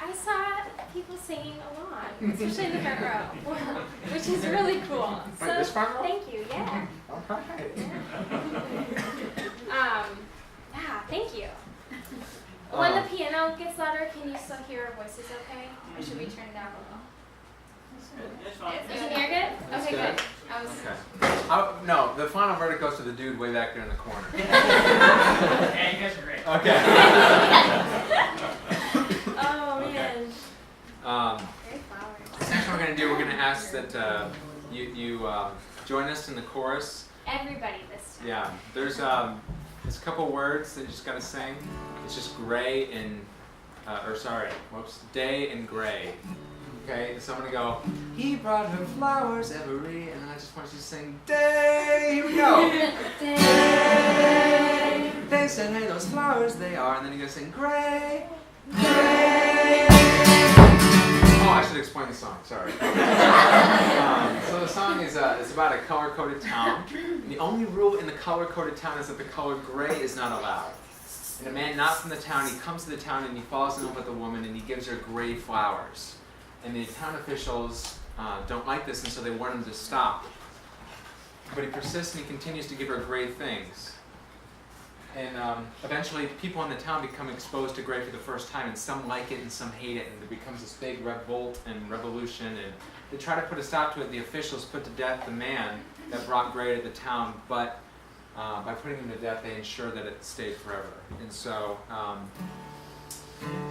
I saw people singing along, especially in the front row, which is really cool. So this front row? thank you. Yeah. All right. Yeah. Thank you. When the piano gets louder, can you still hear our voices? Okay? Or should we turn it down a little? It's fine. You can hear good? That's Okay, good. good. I was. Okay. No, the final verdict goes to the dude way back there in the corner. Yeah, you guys are great. Okay. Oh man. Great flowers. Next thing we're going to do, we're going to ask that you join us in the chorus. Everybody this time. Yeah, there's a couple words that you just got to sing. It's just gray and, day and gray. Okay, so I'm going to go, he brought her flowers every, and then I just want you to sing, day, here we go. Day, they said, hey, those flowers they are, and then you go sing, gray, gray. Oh, I should explain the song, sorry. So the song is it's about a color-coded town, and the only rule in the color-coded town is that the color gray is not allowed. And a man not from the town, he comes to the town and he falls in love with a woman and he gives her gray flowers. And the town officials don't like this, and so they warn him to stop. But he persists and he continues to give her gray things. And eventually people in the town become exposed to gray for the first time, and some like it and some hate it, and there becomes this big revolt and revolution. And they try to put a stop to it. The officials put to death the man that brought gray to the town, but by putting him to death, they ensure that it stayed forever. And so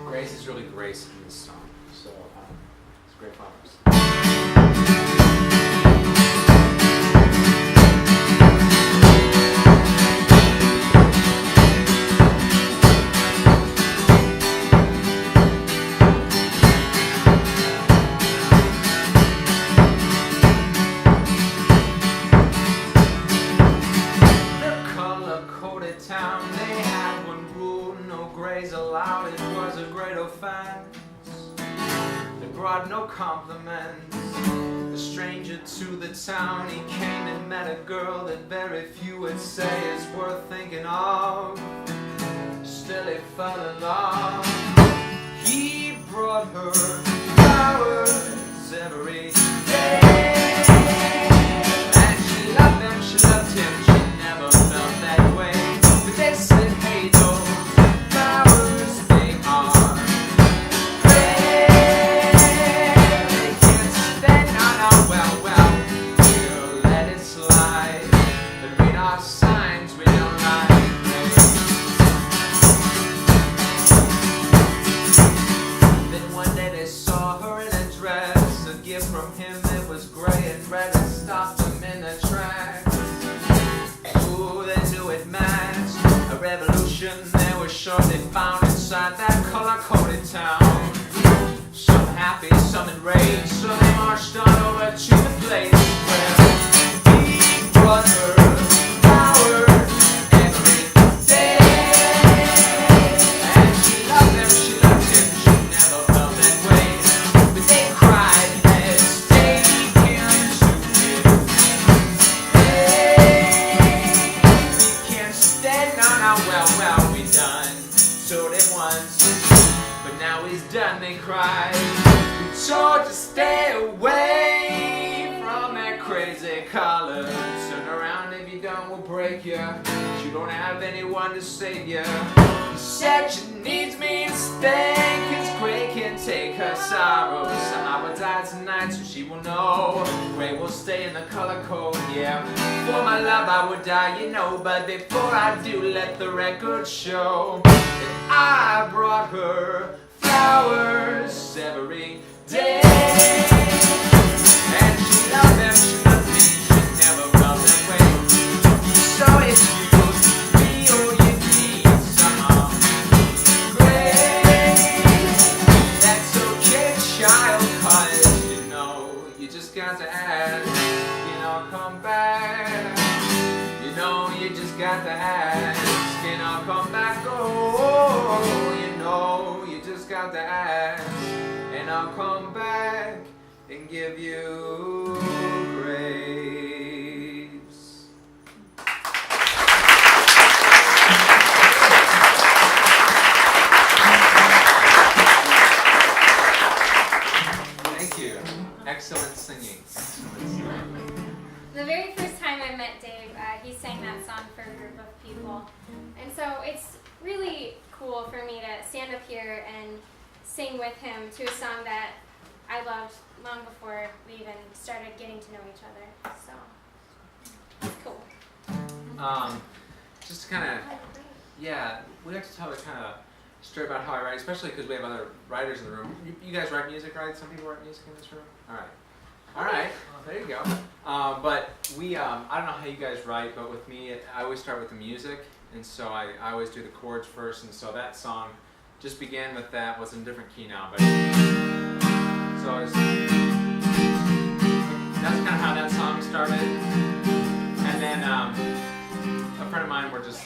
grace is really grace in this song. So it's great flowers. Town, they had one rule, no grays allowed. It was a great offense. They brought no compliments. A stranger to the town, he came and met a girl that very few would say is worth thinking of. Still he fell in love. He brought her flowers every day, and she loved them, she loved him, she never felt that way. They said, hey, those flowers, they are gray. They can't stand, no, well, we'll let it slide. But read our signs, we don't like gray. Then one day they saw her in a dress, a gift from him that was gray and red, and stopped them in their tracks. Ooh, they knew it matched. A revolution they were sure they found inside that color-coded town. Some happy, some enraged, so they marched on over to the place where he brought her flowers every day. And she loved them, she loved him, she never felt that way. But they cried as they began to live. We can't stand on our well, we done. Told him once, but now he's done, they cried. We told to stay away from that crazy color. Turn around, if you don't, we'll break you. You don't have anyone to save you. He said she needs me to stay, 'cause gray can take her sorrows. I will die tonight, so she will know. Gray will stay in the color code, yeah. For my love I would die, you know. But before I do, let the record show that I brought her flowers every day. And she loved them, she loved me, she never felt that way. So if you feel you need some gray, that's okay, child, 'cause you know you just got to ask, you know, come back. You know you just got to ask, and I'll come back. Oh, you know you just got to ask, and I'll come back and give you grace. and sing with him to a song that I loved long before we even started getting to know each other. So, it's cool. Just to kind of, yeah, we like to tell a kind of story about how I write, especially because we have other writers in the room. You guys write music, right? Some people write music in this room? All right. All right, well, there you go. But we, I don't know how you guys write, but with me, I always start with the music, and so I always do the chords first, and so that song just began with that. Well, it's in a different key now, but so that's kind of how that song started. And then a friend of mine were just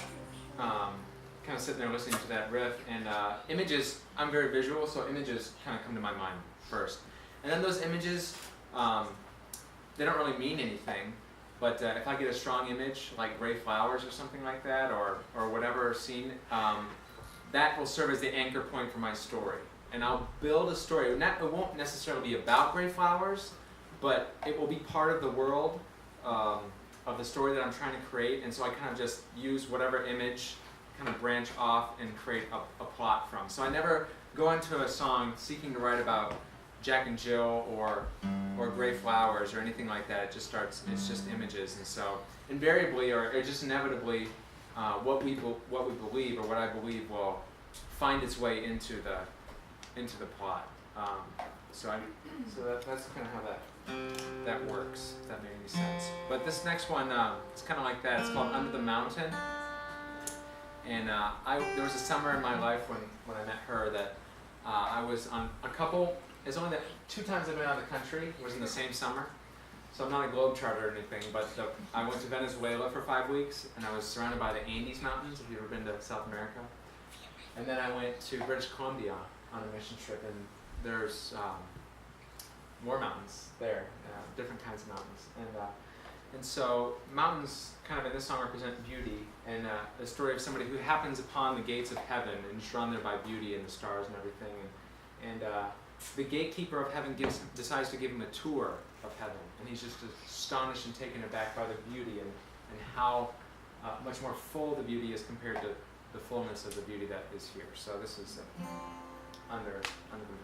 kind of sitting there listening to that riff, and images, I'm very visual, so images kind of come to my mind first. And then those images, they don't really mean anything, but if I get a strong image, like gray flowers or something like that, or whatever scene, that will serve as the anchor point for my story. And I'll build a story. It won't necessarily be about gray flowers, but it will be part of the world of the story that I'm trying to create, and so I kind of just use whatever image, kind of branch off and create a plot from. So I never go into a song seeking to write about Jack and Jill or gray flowers or anything like that. It just starts, it's just images, and so invariably or just inevitably what we believe or what I believe will find its way into the plot. So that's kind of how that works, if that made any sense. But this next one, it's kind of like that. It's called Under the Mountain. And there was a summer in my life when I met her that I was on a couple. It's only the 2 times I've been out of the country was in the same summer. So I'm not a globetrotter or anything, but I went to Venezuela for 5 weeks, and I was surrounded by the Andes Mountains, if you've ever been to South America. And then I went to British Columbia on a mission trip, and there's more mountains there, different kinds of mountains. And so mountains kind of in this song represent beauty, and the story of somebody who happens upon the gates of heaven and is drawn there by beauty and the stars and everything. And the gatekeeper of heaven decides to give him a tour of heaven, and he's just astonished and taken aback by the beauty and how much more full the beauty is compared to the fullness of the beauty that is here. So this is under the mountain.